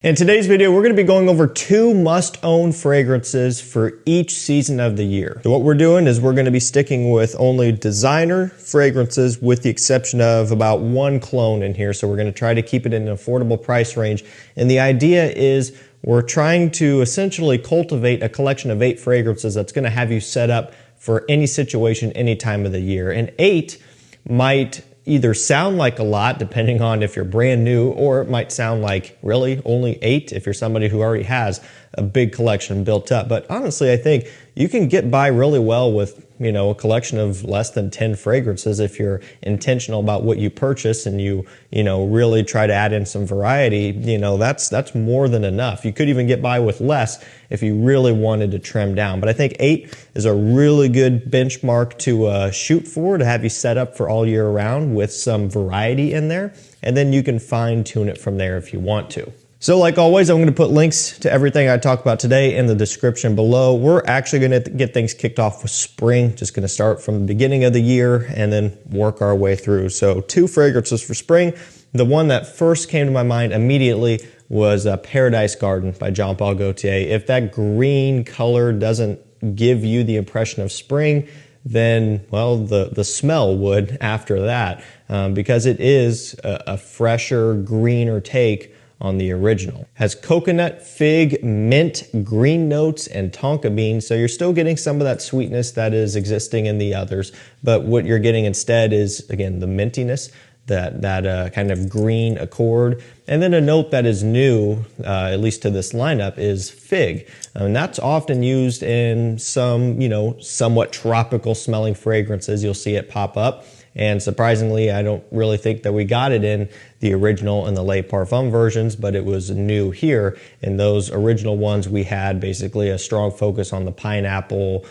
In today's video, we're going to be going over 2 must-own fragrances for each season of the year. So what we're doing is we're going to be sticking with only designer fragrances with the exception of about 1 clone in here. So we're going to try to keep it in an affordable price range. And the idea is we're trying to essentially cultivate a collection of 8 fragrances that's going to have you set up for any situation, any time of the year. And 8 might either sound like a lot depending on if you're brand new, or it might sound like really only 8 if you're somebody who already has a big collection built up. But honestly, I think you can get by really well with, a collection of less than 10 fragrances if you're intentional about what you purchase and you really try to add in some variety. That's more than enough. You could even get by with less if you really wanted to trim down. But I think 8 is a really good benchmark to shoot for, to have you set up for all year round with some variety in there. And then you can fine tune it from there if you want to. So like always, I'm going to put links to everything I talk about today in the description below. We're actually going to get things kicked off with spring. Just going to start from the beginning of the year and then work our way through. So 2 fragrances for spring. The one that first came to my mind immediately was Paradise Garden by Jean Paul Gaultier. If that green color doesn't give you the impression of spring, then, well, the smell would after that, because it is a fresher, greener take on the original. Has coconut, fig, mint, green notes, and tonka bean. So you're still getting some of that sweetness that is existing in the others, but what you're getting instead is, again, the mintiness, that kind of green accord. And then a note that is new, at least to this lineup, is fig. And that's often used in some, somewhat tropical smelling fragrances. You'll see it pop up. And surprisingly, I don't really think that we got it in the original and the Le Parfum versions, but it was new here. In those original ones, we had basically a strong focus on the pineapple,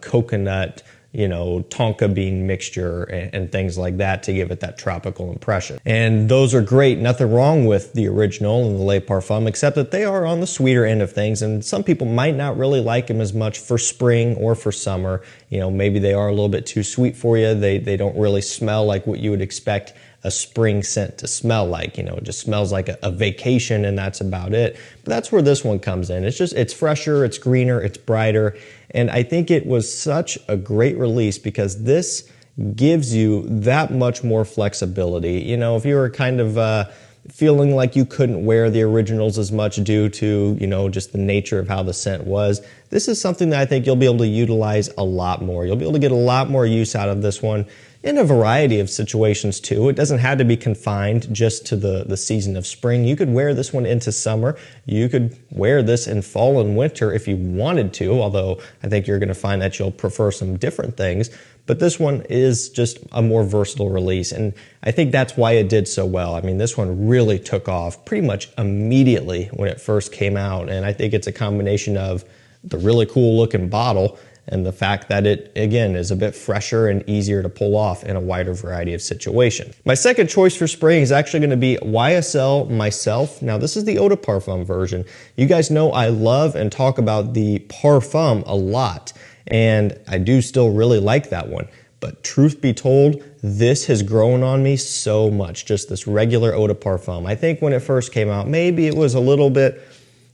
coconut, tonka bean mixture and things like that to give it that tropical impression. And those are great. Nothing wrong with the original and the Le Parfum, except that they are on the sweeter end of things. And some people might not really like them as much for spring or for summer. Maybe they are a little bit too sweet for you. They don't really smell like what you would expect a spring scent to smell like. It just smells like a vacation and that's about it. But that's where this one comes in. It's fresher, it's greener, it's brighter. And I think it was such a great release because this gives you that much more flexibility. If you were kind of feeling like you couldn't wear the originals as much due to, just the nature of how the scent was, this is something that I think you'll be able to utilize a lot more. You'll be able to get a lot more use out of this one in a variety of situations too. It doesn't have to be confined just to the season of spring. You could wear this one into summer. You could wear this in fall and winter if you wanted to, although I think you're going to find that you'll prefer some different things. But this one is just a more versatile release, and I think that's why it did so well. I mean, this one really took off pretty much immediately when it first came out, and I think it's a combination of the really cool looking bottle and the fact that it, again, is a bit fresher and easier to pull off in a wider variety of situations. My second choice for spring is actually going to be YSL Myself. Now, this is the Eau de Parfum version. You guys know I love and talk about the Parfum a lot, and I do still really like that one. But truth be told, this has grown on me so much, just this regular Eau de Parfum. I think when it first came out, maybe it was a little bit,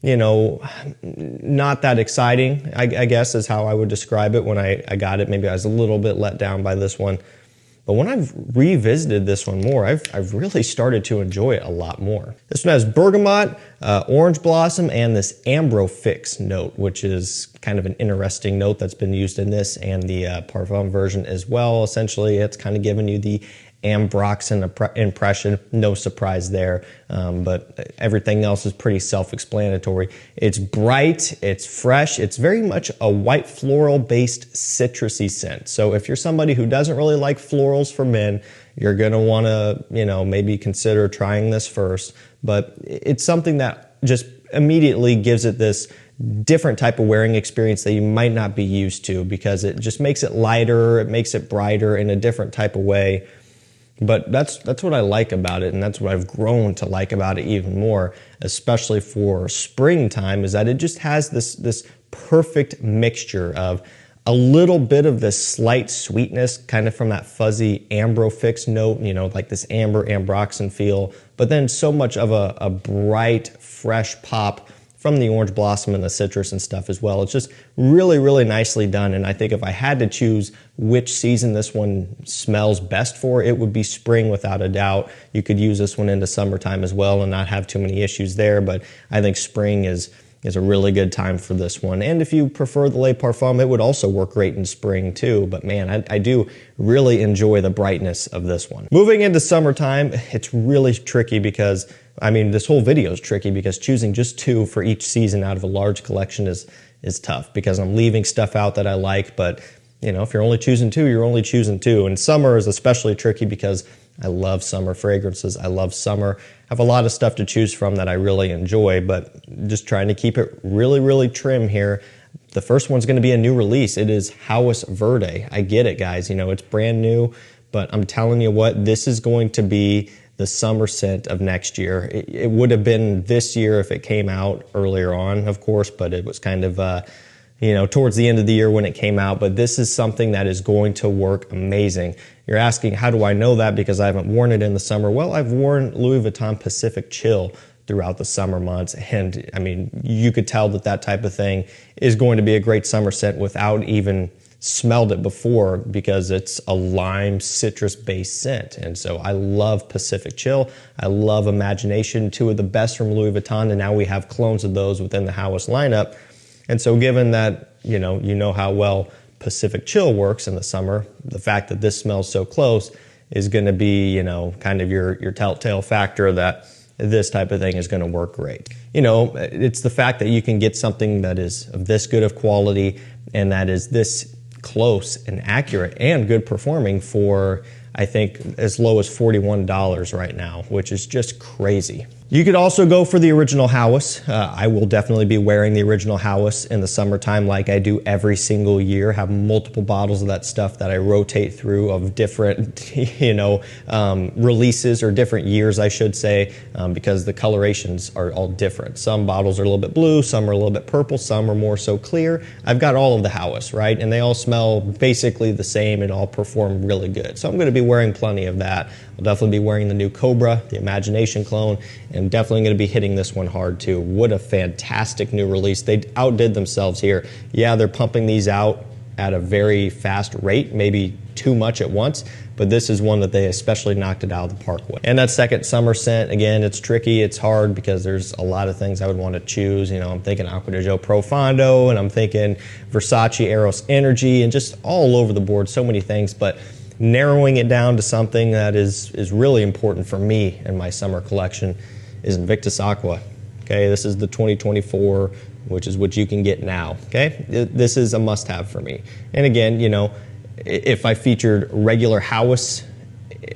not that exciting, I guess is how I would describe it when I got it. Maybe I was a little bit let down by this one. But when I've revisited this one more, I've really started to enjoy it a lot more. This one has bergamot, orange blossom, and this ambro fix note, which is kind of an interesting note that's been used in this and the Parfum version as well. Essentially, it's kind of giving you the ambroxan impression. No surprise there, but everything else is pretty self-explanatory. It's bright, it's fresh, it's very much a white floral-based citrusy scent. So if you're somebody who doesn't really like florals for men, you're going to want to, maybe consider trying this first. But it's something that just immediately gives it this different type of wearing experience that you might not be used to, because it just makes it lighter, it makes it brighter in a different type of way. But that's what I like about it, and that's what I've grown to like about it even more, especially for springtime, is that it just has this perfect mixture of a a little bit of this slight sweetness, kind of from that fuzzy Ambrofix note, you know, like this amber ambroxan feel, but then so much of a bright, fresh pop from the orange blossom and the citrus and stuff as well. It's just really, really nicely done. And I think if I had to choose which season this one smells best for, it would be spring without a doubt. You could use this one into summertime as well and not have too many issues there, but I think spring is a really good time for this one. And if you prefer the Le Parfum, it would also work great in spring too. But man, I do really enjoy the brightness of this one. Moving into summertime, it's really tricky because, I mean, this whole video is tricky because choosing just 2 for each season out of a large collection is tough because I'm leaving stuff out that I like. But, you know, if you're only choosing 2, you're only choosing 2. And summer is especially tricky because I love summer fragrances. I love summer. I have a lot of stuff to choose from that I really enjoy, but just trying to keep it really, really trim here. The first one's going to be a new release. It is House Verde. I get it, guys. You know, it's brand new, but I'm telling you what, this is going to be the summer scent of next year. It would have been this year if it came out earlier on, of course, but it was kind of, you know, towards the end of the year when it came out. But this is something that is going to work amazing. You're asking, how do I know that? Because I haven't worn it in the summer. Well, I've worn Louis Vuitton Pacific Chill throughout the summer months. And I mean, you could tell that that type of thing is going to be a great summer scent without even smelled it before, because it's a lime citrus based scent. And so I love Pacific Chill. I love Imagination, 2 of the best from Louis Vuitton. And now we have clones of those within the House lineup. And so given that, you know how well Pacific Chill works in the summer, the fact that this smells so close is going to be, you know, kind of your telltale factor that this type of thing is going to work great. You know, it's the fact that you can get something that is of this good of quality and that is this close and accurate and good performing for, I think, as low as $41 right now, which is just crazy. You could also go for the original House. I will definitely be wearing the original House in the summertime like I do every single year. Have multiple bottles of that stuff that I rotate through of different, you know, releases, or different years, I should say, because the colorations are all different. Some bottles are a little bit blue, some are a little bit purple, some are more so clear. I've got all of the House, right? And they all smell basically the same and all perform really good. So I'm going to be wearing plenty of that. I'll definitely be wearing the new Cobra, the Imagination clone, and definitely going to be hitting this one hard too. What a fantastic new release. They outdid themselves here. Yeah, they're pumping these out at a very fast rate, maybe too much at once, but this is one that they especially knocked it out of the park with. And that second summer scent, again, it's tricky, it's hard because there's a lot of things I would want to choose. You know, I'm thinking Acqua di Gio Profondo, and I'm thinking Versace Eros Energy, and just all over the board, so many things, but narrowing it down to something that is really important for me in my summer collection is Invictus Aqua. Okay, this is the 2024, which is what you can get now. Okay, this is a must-have for me. And again, you know, if I featured regular House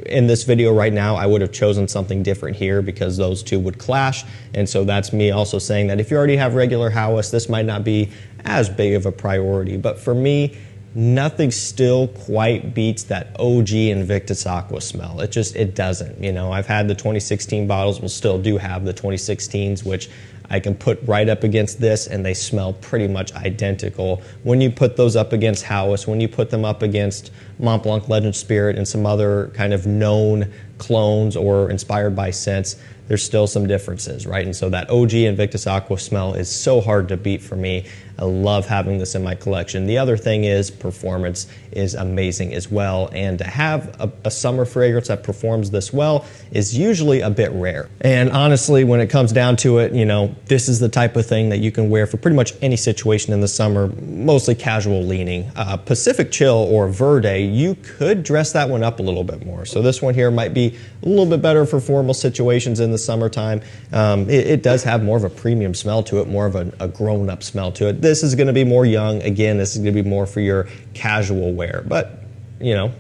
in this video right now, I would have chosen something different here because those two would clash. And so that's me also saying that if you already have regular House, this might not be as big of a priority. But for me, nothing still quite beats that OG Invictus Aqua smell. It doesn't. You know, I've had the 2016 bottles, we'll still do have the 2016s, which I can put right up against this, and they smell pretty much identical. When you put those up against House, when you put them up against Mont Blanc Legend Spirit and some other kind of known clones or inspired by scents, there's still some differences, right? And so that OG Invictus Aqua smell is so hard to beat for me. I love having this in my collection. The other thing is performance is amazing as well, and to have a summer fragrance that performs this well is usually a bit rare. And honestly, when it comes down to it, you know, this is the type of thing that you can wear for pretty much any situation in the summer, mostly casual leaning. Pacific Chill or Verde, you could dress that one up a little bit more. So this one here might be a little bit better for formal situations in the summertime. It does have more of a premium smell to it, more of a grown-up smell to it. This is going to be more young. Again, this is going to be more for your casual wear. But, you know,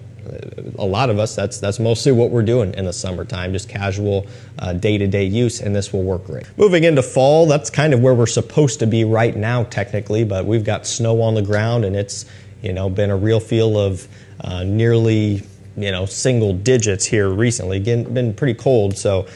a lot of us, that's mostly what we're doing in the summertime, just casual day-to-day use, and this will work great. Moving into fall, that's kind of where we're supposed to be right now technically, but we've got snow on the ground, and it's, you know, been a real feel of nearly, you know, single digits here recently. Again, been pretty cold, so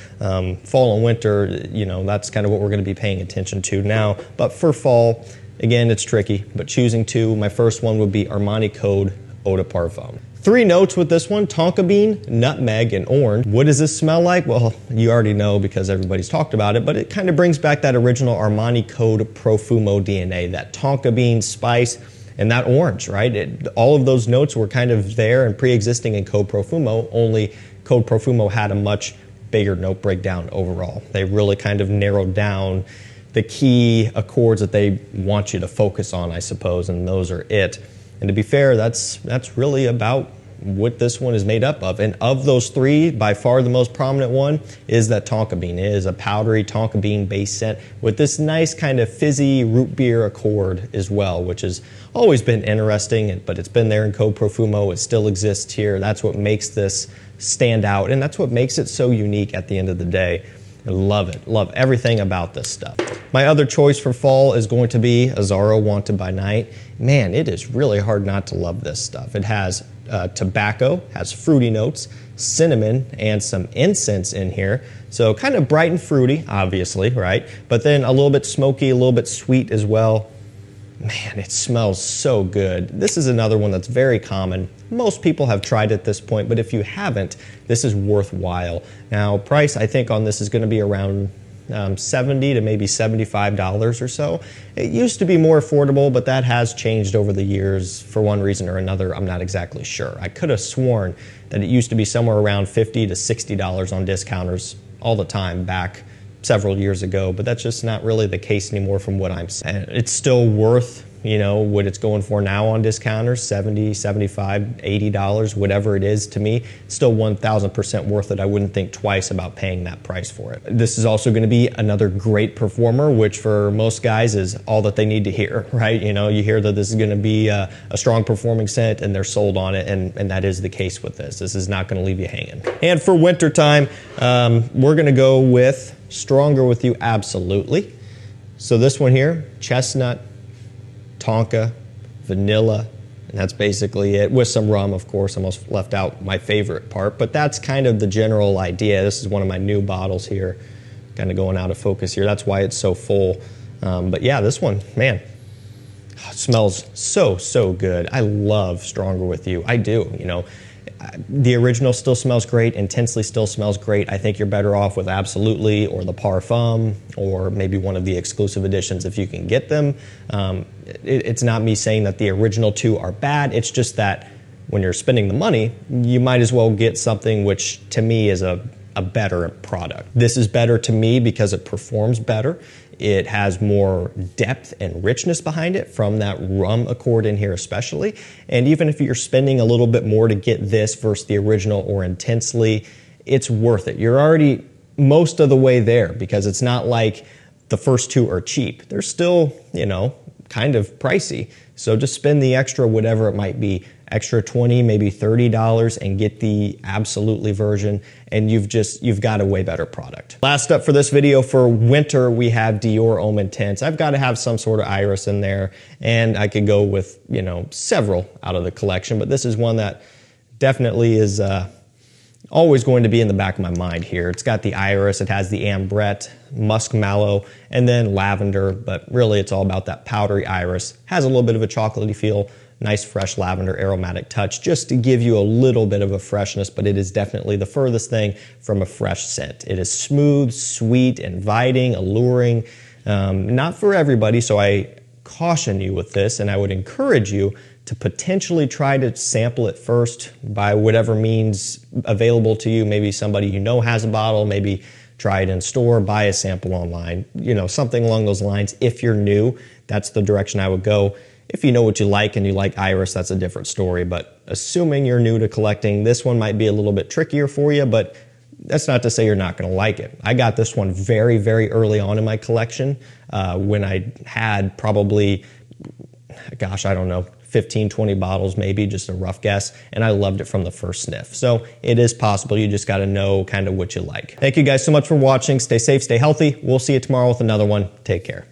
fall and winter, you know, that's kind of what we're going to be paying attention to now. But for fall, Again, it's tricky, but choosing two, my first one would be Armani Code Eau de Parfum. 3 notes with this one: tonka bean, nutmeg, and orange. What does this smell like? Well, you already know because everybody's talked about it, but it kind of brings back that original Armani Code Profumo DNA, that tonka bean spice and that orange, right? All of those notes were kind of there and pre-existing in Code Profumo, only Code Profumo had a much bigger note breakdown overall. They really kind of narrowed down the key accords that they want you to focus on, I suppose, and those are it. And to be fair, that's really about what this one is made up of. And of those 3, by far the most prominent one is that tonka bean. It is a powdery tonka bean based scent with this nice kind of fizzy root beer accord as well, which has always been interesting, but it's been there in Code Profumo. It still exists here. That's what makes this stand out, and that's what makes it so unique at the end of the day. I love it. Love everything about this stuff. My other choice for fall is going to be Azzaro Wanted by Night. Man, it is really hard not to love this stuff. It has tobacco, has fruity notes, cinnamon, and some incense in here. So kind of bright and fruity, obviously, right? But then a little bit smoky, a little bit sweet as well. Man, it smells so good. This is another one that's very common. Most people have tried at this point, but if you haven't, this is worthwhile. Now, price I think on this is going to be around $70 to maybe $75 or so. It used to be more affordable, but that has changed over the years for one reason or another. I'm not exactly sure. I could have sworn that it used to be somewhere around $50 to $60 on discounters all the time back several years ago, but that's just not really the case anymore from what I'm saying. It's still worth, you know, what it's going for now on discounters, $70, $75, $80, whatever it is. To me, it's still 1,000% worth it. I wouldn't think twice about paying that price for it. This is also going to be another great performer, which for most guys is all that they need to hear, right? You know, you hear that this is going to be a strong performing scent and they're sold on it, and that is the case with this. This is not going to leave you hanging. And for wintertime, we're going to go with Stronger With You, absolutely. So this one here, chestnut, tonka, vanilla, and that's basically it, with some rum, of course. I almost left out my favorite part, but that's kind of the general idea. This is one of my new bottles here, kind of going out of focus here. That's why it's so full. But yeah, this one, man, it smells so good. I love Stronger With You. I do, you know. The original still smells great. Intensely still smells great. I think you're better off with Absolutely or the Parfum or maybe one of the exclusive editions if you can get them. It's not me saying that the original 2 are bad. It's just that when you're spending the money, you might as well get something which to me is a better product. This is better to me because it performs better. It has more depth and richness behind it from that rum accord in here especially. And even if you're spending a little bit more to get this versus the original or Intensely, it's worth it. You're already most of the way there because it's not like the first 2 are cheap. They're still, you know, kind of pricey. So just spend the extra whatever it might be, extra $20, maybe $30 and get the Absolutely version, and you've got a way better product. Last up for this video for winter, we have Dior Homme Intense. I've got to have some sort of iris in there, and I could go with, you know, several out of the collection, but this is one that definitely is always going to be in the back of my mind here. It's got the iris, it has the ambrette, musk mallow, and then lavender, but really it's all about that powdery iris. Has a little bit of a chocolatey feel, nice fresh lavender aromatic touch just to give you a little bit of a freshness, but it is definitely the furthest thing from a fresh scent. It is smooth, sweet, inviting, alluring. Not for everybody, so I caution you with this, and I would encourage you to potentially try to sample it first by whatever means available to you. Maybe somebody you know has a bottle, maybe try it in store, buy a sample online, you know, something along those lines. If you're new, that's the direction I would go. If you know what you like and you like iris, that's a different story. But assuming you're new to collecting, this one might be a little bit trickier for you, but that's not to say you're not going to like it. I got this one very, very early on in my collection when I had probably, gosh, I don't know, 15, 20 bottles maybe, just a rough guess, and I loved it from the first sniff. So it is possible. You just got to know kind of what you like. Thank you guys so much for watching. Stay safe, stay healthy. We'll see you tomorrow with another one. Take care.